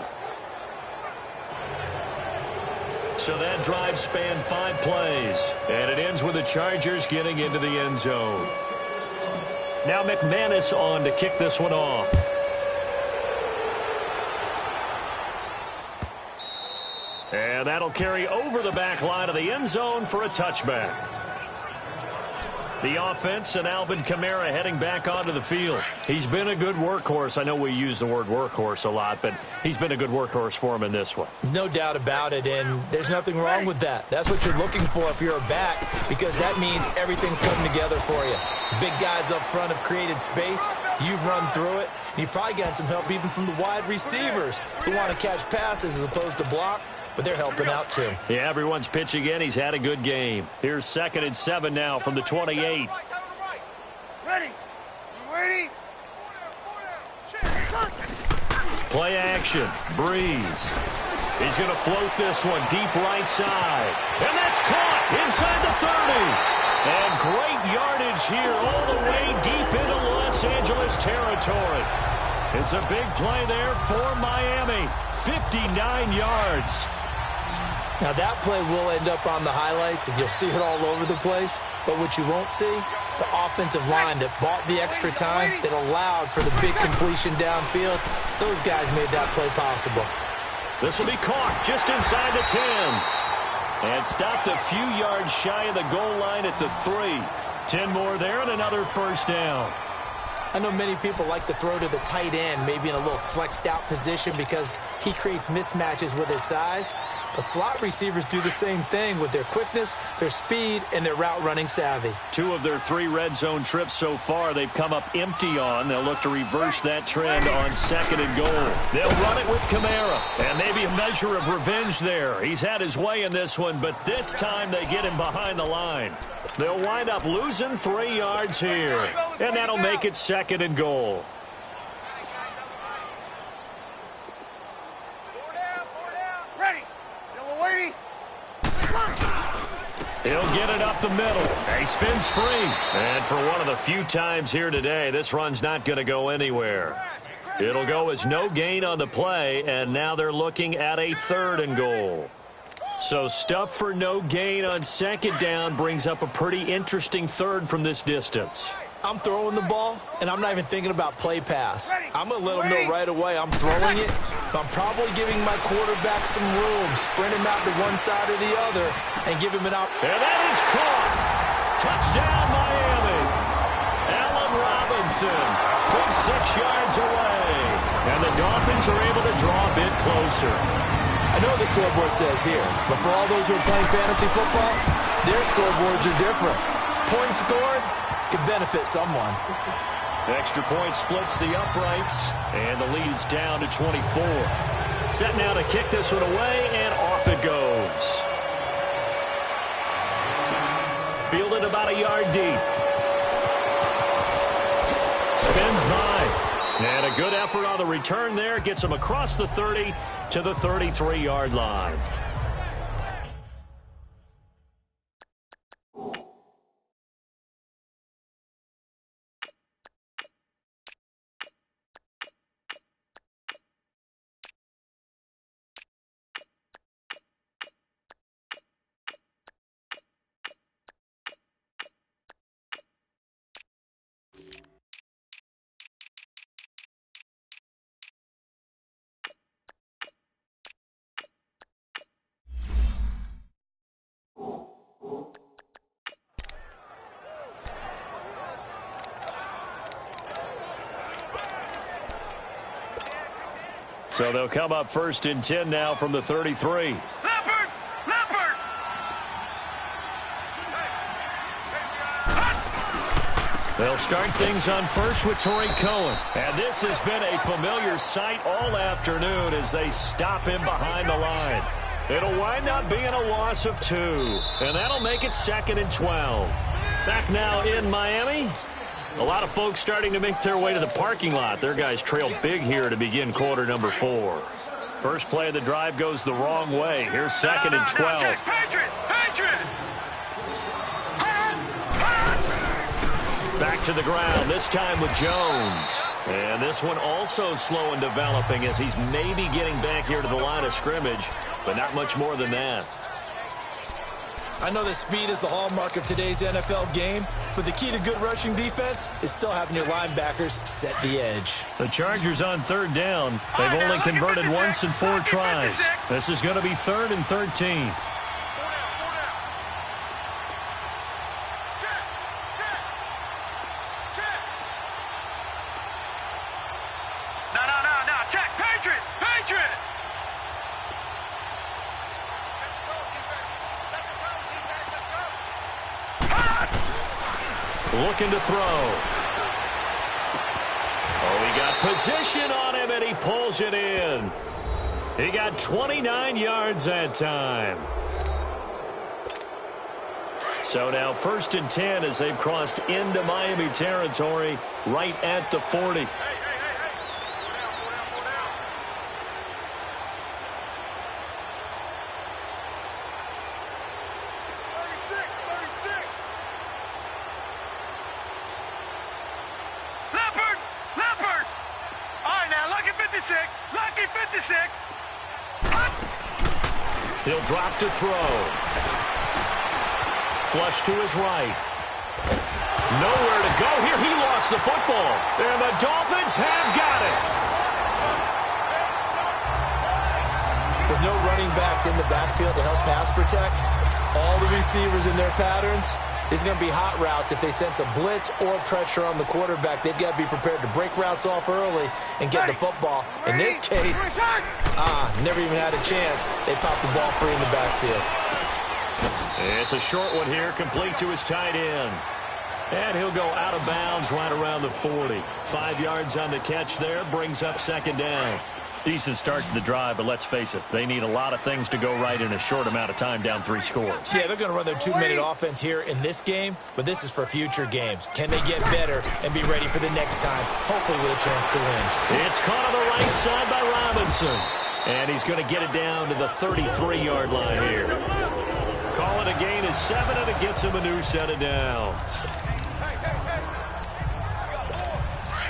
So that drive spanned 5 plays. And it ends with the Chargers getting into the end zone. Now McManus on to kick this one off. And that'll carry over the back line of the end zone for a touchback. The offense and Alvin Kamara heading back onto the field. He's been a good workhorse. I know we use the word workhorse a lot, but he's been a good workhorse for him in this one. No doubt about it, and there's nothing wrong with that. That's what you're looking for if you're a back, because that means everything's coming together for you. The big guys up front have created space. You've run through it. You've probably gotten some help even from the wide receivers who want to catch passes as opposed to block, but they're helping out too. Yeah, everyone's pitching in. He's had a good game. Here's 2nd and 7 now from the 28. Ready. Ready. Play action. Breeze. He's going to float this one deep right side. And that's caught inside the 30. And great yardage here all the way deep into Los Angeles territory. It's a big play there for Miami. 59 yards. Now that play will end up on the highlights, and you'll see it all over the place. But what you won't see, the offensive line that bought the extra time, that allowed for the big completion downfield, those guys made that play possible. This will be caught just inside the 10. And stopped a few yards shy of the goal line at the 3. 10 more there and another first down. I know many people like to throw to the tight end, maybe in a little flexed out position because he creates mismatches with his size. But slot receivers do the same thing with their quickness, their speed, and their route running savvy. 2 of their 3 red zone trips so far they've come up empty on. They'll look to reverse that trend on 2nd and goal. They'll run it with Kamara. And maybe a measure of revenge there. He's had his way in this one, but this time they get him behind the line. They'll wind up losing 3 yards here. And that'll make it 2nd and goal. Ready. Yellow waiting. He'll get it up the middle. He spins free. And for one of the few times here today, this run's not going to go anywhere. It'll go as no gain on the play, and now they're looking at a 3rd and goal. So stuff for no gain on 2nd down brings up a pretty interesting 3rd from this distance. I'm throwing the ball, and I'm not even thinking about play pass. I'm going to let them know right away I'm throwing it. But I'm probably giving my quarterback some room, sprint him out to one side or the other, and give him an out. And that is caught. Touchdown, Miami. Allen Robinson from 6 yards away. And the Dolphins are able to draw a bit closer. I know what the scoreboard says here, but for all those who are playing fantasy football, their scoreboards are different. Points scored could benefit someone. Extra point splits the uprights, and the lead's down to 24. Set now to kick this one away, and off it goes. Fielded about a yard deep. Spins by. And a good effort on the return there. Gets him across the 30 to the 33-yard line. So they'll come up 1st and 10 now from the 33. Leopard! Leopard! They'll start things on first with Torrey Cohen. And this has been a familiar sight all afternoon as they stop him behind the line. It'll wind up being a loss of 2. And that'll make it 2nd and 12. Back now in Miami. A lot of folks starting to make their way to the parking lot. Their guys trail big here to begin quarter number 4. First play of the drive goes the wrong way. Here's 2nd and 12. Patriot! Patriot! Back to the ground, this time with Jones. And this one also slow in developing as he's maybe getting back here to the line of scrimmage, but not much more than that. I know that speed is the hallmark of today's NFL game, but the key to good rushing defense is still having your linebackers set the edge. The Chargers on 3rd down. They've only converted once in 4 tries. This is going to be 3rd and 13. Looking to throw. Oh, he got position on him, and he pulls it in. He got 29 yards that time. So now 1st and 10 as they've crossed into Miami territory right at the 40. He'll drop to throw. Flush to his right. Nowhere to go here. He lost the football. And the Dolphins have got it. With no running backs in the backfield to help pass protect, all the receivers in their patterns, these are going to be hot routes. If they sense a blitz or pressure on the quarterback, they've got to be prepared to break routes off early and get the football. In this case, never even had a chance. They popped the ball free in the backfield. It's a short one here, complete to his tight end. And he'll go out of bounds right around the 40. 5 yards on the catch there, brings up 2nd down. Decent start to the drive, but let's face it, they need a lot of things to go right in a short amount of time, down 3 scores. Yeah, they're going to run their 2-minute offense here in this game, but this is for future games. Can they get better and be ready for the next time, hopefully with a chance to win? It's caught on the right side by Robinson, and he's going to get it down to the 33-yard line here. Call it a gain of 7, and it gets him a new set of downs.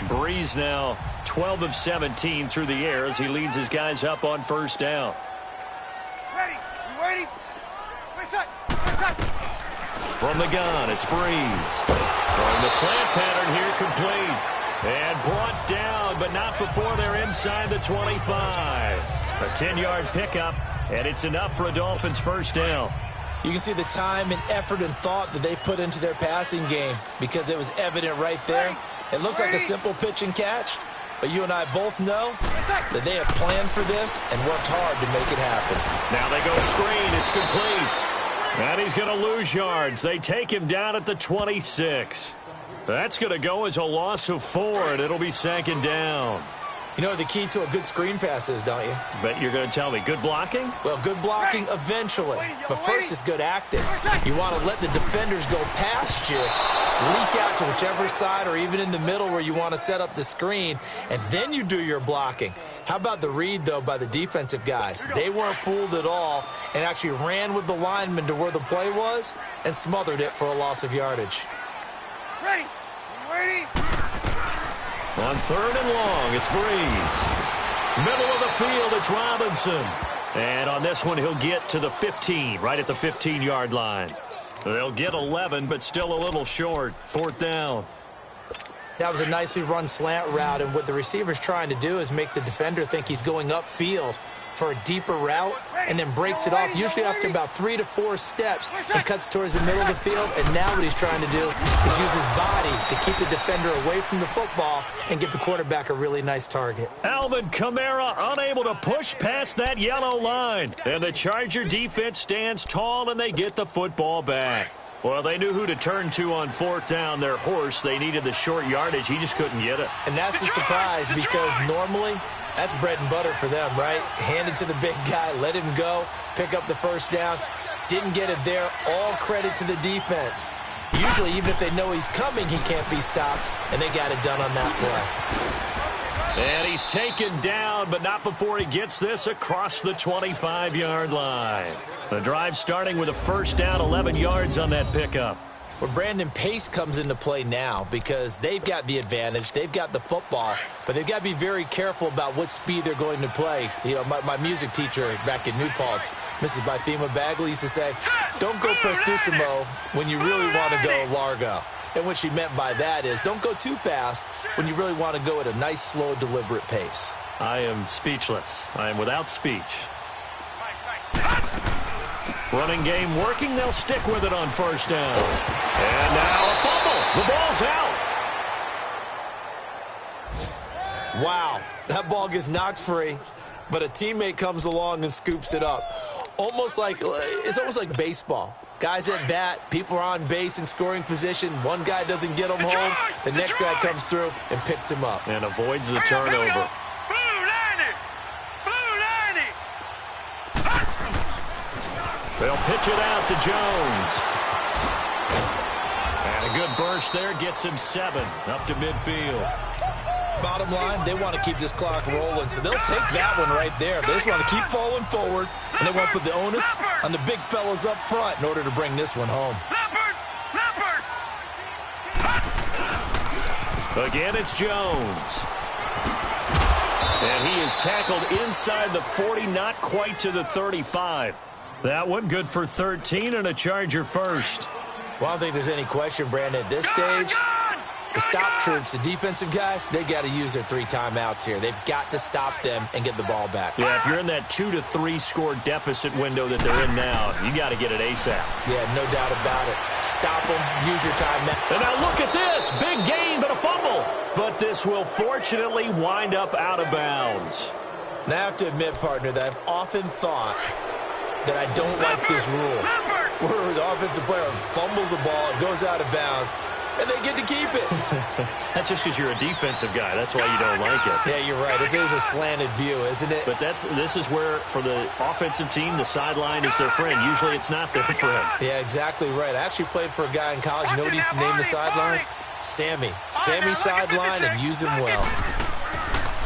Breeze now 12 of 17 through the air as he leads his guys up on 1st down. Ready? You waiting? From the gun, it's Breeze. Throwing the slant pattern here complete. And brought down, but not before they're inside the 25. A 10-yard pickup, and it's enough for a Dolphins 1st down. You can see the time and effort and thought that they put into their passing game because it was evident right there. It looks like a simple pitch and catch, but you and I both know that they have planned for this and worked hard to make it happen. Now they go screen. It's complete. And he's going to lose yards. They take him down at the 26. That's going to go as a loss of 4, and it'll be 2nd down. You know what the key to a good screen pass is, don't you? Bet you're going to tell me. Good blocking? Well, good blocking eventually. But first is good acting. You want to let the defenders go past you, leak out to whichever side or even in the middle where you want to set up the screen, and then you do your blocking. How about the read, though, by the defensive guys? They weren't fooled at all and actually ran with the lineman to where the play was and smothered it for a loss of yardage. Ready? You waiting? On 3rd and long, it's Breeze. Middle of the field, it's Robinson. And on this one, he'll get to the 15, right at the 15-yard line. They'll get 11, but still a little short. 4th down. That was a nicely run slant route, and what the receiver's trying to do is make the defender think he's going upfield. for a deeper route and then breaks it off, usually after about 3 to 4 steps, and cuts towards the middle of the field. And now what he's trying to do is use his body to keep the defender away from the football and give the quarterback a really nice target. Alvin Kamara unable to push past that yellow line. And the Charger defense stands tall, and they get the football back. Well, they knew who to turn to on 4th down. Their horse, they needed the short yardage. He just couldn't get it. And that's a surprise because normally that's bread and butter for them, right? Hand it to the big guy, let him go, pick up the first down. Didn't get it there. All credit to the defense. Usually, even if they know he's coming, he can't be stopped, and they got it done on that play. And he's taken down, but not before he gets this across the 25-yard line. The drive starting with a first down, 11 yards on that pickup. Well, Brandon, pace comes into play now because they've got the advantage. They've got the football, but they've got to be very careful about what speed they're going to play. You know, my music teacher back in New Paltz, Mrs. Bythema Bagley, used to say, don't go prestissimo when you really want to go largo. And what she meant by that is don't go too fast when you really want to go at a nice, slow, deliberate pace. I am speechless. I am without speech. Running game working. They'll stick with it on first down. And now a fumble. The ball's out. Wow, that ball gets knocked free, but a teammate comes along and scoops it up. It's almost like baseball. Guys at bat, people are on base in scoring position. One guy doesn't get him home. The next guy comes through and picks him up. And avoids the turnover. They'll pitch it out to Jones. And a good burst there gets him 7 up to midfield. Bottom line, they want to keep this clock rolling, so they'll take that one right there. They just want to keep falling forward, and they want to put the onus on the big fellas up front in order to bring this one home. Again, it's Jones. And he is tackled inside the 40, not quite to the 35. That one good for 13 and a Charger first. Well, I don't think there's any question, Brandon, at this stage, the stop troops, the defensive guys, they got to use their 3 timeouts here. They've got to stop them and get the ball back. Yeah, if you're in that 2 to 3 score deficit window that they're in now, you got to get it ASAP. Yeah, no doubt about it. Stop them, use your timeout. And now look at this. Big gain, but a fumble. But this will fortunately wind up out of bounds. Now, I have to admit, partner, that I've often thought that I don't like this rule, where the offensive player fumbles the ball, it goes out of bounds, and they get to keep it. That's just because you're a defensive guy. That's why you don't like it. Yeah, you're right. It is a slanted view, isn't it? But this is where, for the offensive team, the sideline is their friend. Usually it's not their friend. Yeah, exactly right. I actually played for a guy in college. You know what he used to name the sideline? Sammy. Sammy sideline, and use him well.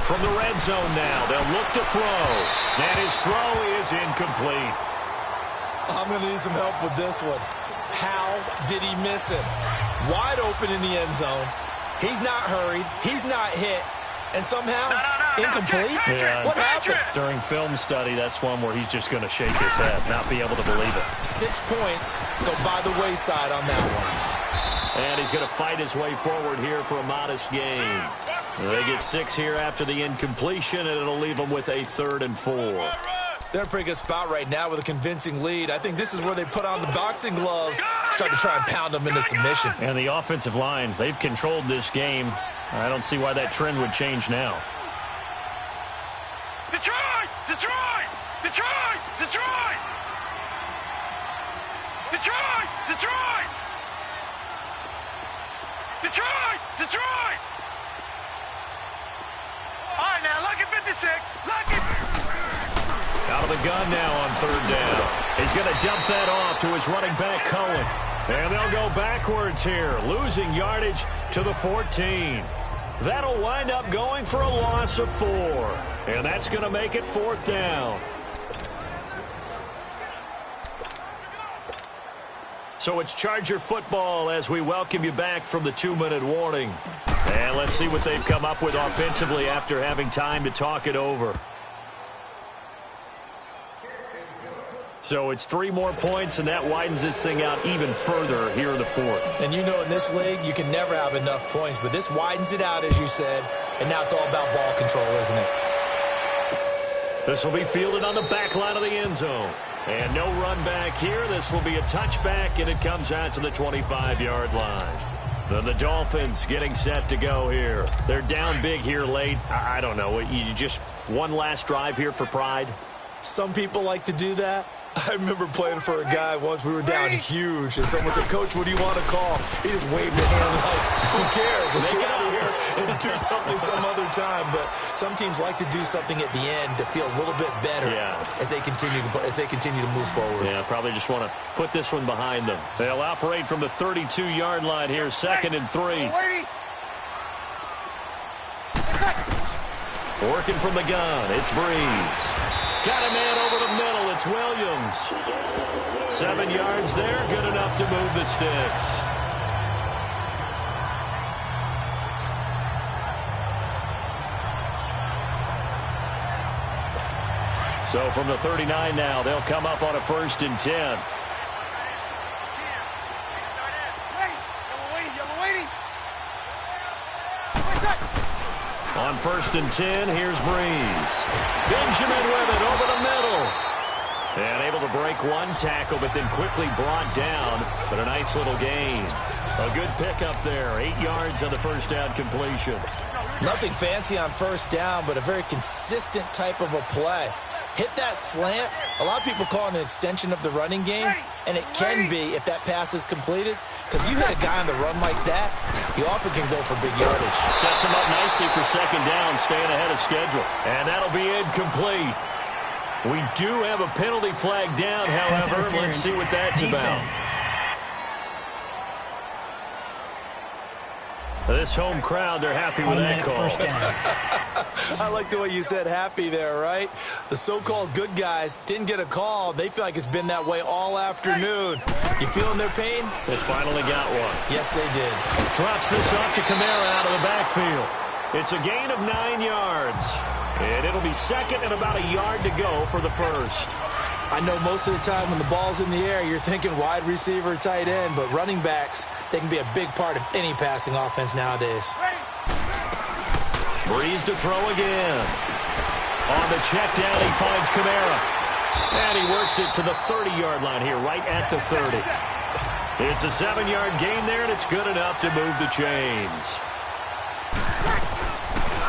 From the red zone now, they'll look to throw. And his throw is incomplete. I'm going to need some help with this one. How did he miss him? Wide open in the end zone. He's not hurried. He's not hit. And somehow, incomplete? Yeah, what happened? During film study, that's one where he's just going to shake his head, not be able to believe it. 6 points go by the wayside on that one. And he's going to fight his way forward here for a modest gain. They get 6 here after the incompletion, and it'll leave them with a 3rd and 4. They're in a pretty good spot right now with a convincing lead. I think this is where they put on the boxing gloves, start to try and pound them into submission. And the offensive line, they've controlled this game. I don't see why that trend would change now. Detroit! Detroit! Detroit! Detroit! Detroit! Detroit! Detroit! Detroit! All right, now, lucky 56. Lucky. Out of the gun now on 3rd down. He's going to dump that off to his running back, Cohen. And they'll go backwards here, losing yardage to the 14. That'll wind up going for a loss of 4. And that's going to make it 4th down. So it's Charger football as we welcome you back from the 2-minute warning. And let's see what they've come up with offensively after having time to talk it over. So it's 3 more points, and that widens this thing out even further here in the 4th. And you know in this league, you can never have enough points, but this widens it out, as you said, and now it's all about ball control, isn't it? This will be fielded on the back line of the end zone. And no run back here. This will be a touchback, and it comes out to the 25-yard line. Then the Dolphins getting set to go here. They're down big here late. I don't know. You just one last drive here for pride? Some people like to do that. I remember playing for a guy once. We were down huge, and someone said, "Coach, what do you want to call?" He just waved a hand like, "Who cares? Let's get out of here and do something some other time." But some teams like to do something at the end to feel a little bit better as they continue to move forward. Yeah, probably just want to put this one behind them. They'll operate from the 32-yard line here, 2nd and 3. Working from the gun, it's Breeze. Got a man over the middle, it's Williams. 7 yards there, good enough to move the sticks. So from the 39 now, they'll come up on a 1st and 10. On 1st and 10, here's Breeze. Benjamin with it over the middle. And able to break one tackle, but then quickly brought down. But a nice little gain. A good pickup there. 8 yards on the first down completion. Nothing fancy on first down, but a very consistent type of a play. Hit that slant. A lot of people call it an extension of the running game, and it can be if that pass is completed, because you hit a guy on the run like that, he often can go for big yardage. Sets him up nicely for 2nd down, staying ahead of schedule. And that'll be incomplete. We do have a penalty flag down, however. Let's see what that's about. This home crowd, they're happy with that call. First down. I like the way you said happy there, right? The so-called good guys didn't get a call. They feel like it's been that way all afternoon. You feeling their pain? They finally got one. Yes, they did. Drops this off to Kamara out of the backfield. It's a gain of 9 yards. And it'll be 2nd and about a yard to go for the first. I know most of the time when the ball's in the air, you're thinking wide receiver, tight end, but running backs, they can be a big part of any passing offense nowadays. Breeze to throw again. On the check down, he finds Kamara. And he works it to the 30-yard line here, right at the 30. It's a 7-yard gain there, and it's good enough to move the chains.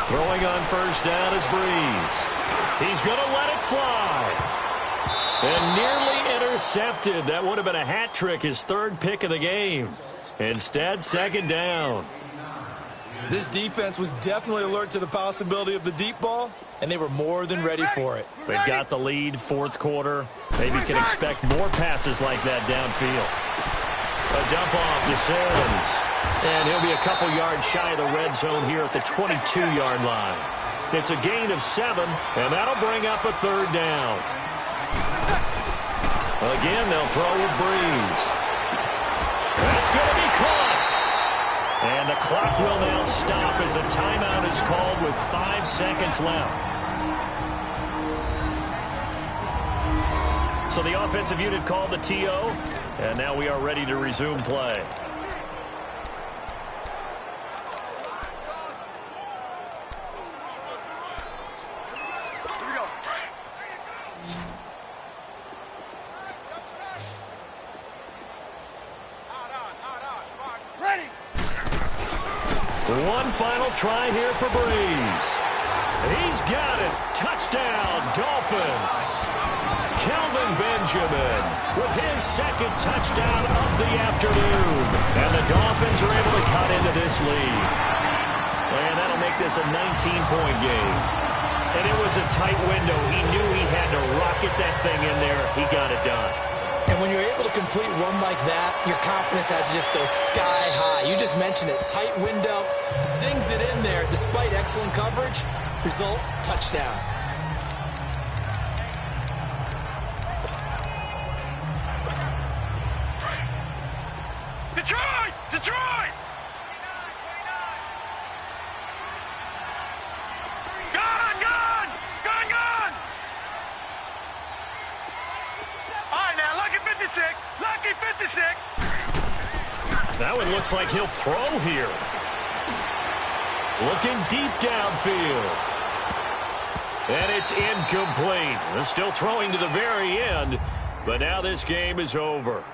Throwing on first down is Breeze. He's going to let it fly. And nearly intercepted. That would have been a hat trick, his 3rd pick of the game. Instead, 2nd down. This defense was definitely alert to the possibility of the deep ball, and they were more than ready for it. They've got the lead, 4th quarter. Maybe can expect more passes like that downfield. A dump off to Sims. And he'll be a couple yards shy of the red zone here at the 22-yard line. It's a gain of 7, and that'll bring up a 3rd down. Again, they'll throw with Breeze. That's going to be caught. And the clock will now stop as a timeout is called with 5 seconds left. So the offensive unit called the TO, and now we are ready to resume play. One final try here for Breeze. He's got it. Touchdown, Dolphins. Kelvin Benjamin with his 2nd touchdown of the afternoon. And the Dolphins are able to cut into this lead. And that'll make this a 19-point game. And it was a tight window. He knew he had to rocket that thing in there. He got it done. And when you're able to complete one like that, your confidence has to just go sky high. You just mentioned it. Tight window, zings it in there despite excellent coverage. Result, touchdown. Detroit! Detroit! Gone! Gone! Gone! Gone! All right, now, lucky 56. Lucky 56. That one looks like he'll throw here. Looking deep downfield. And it's incomplete. They're still throwing to the very end, but now this game is over.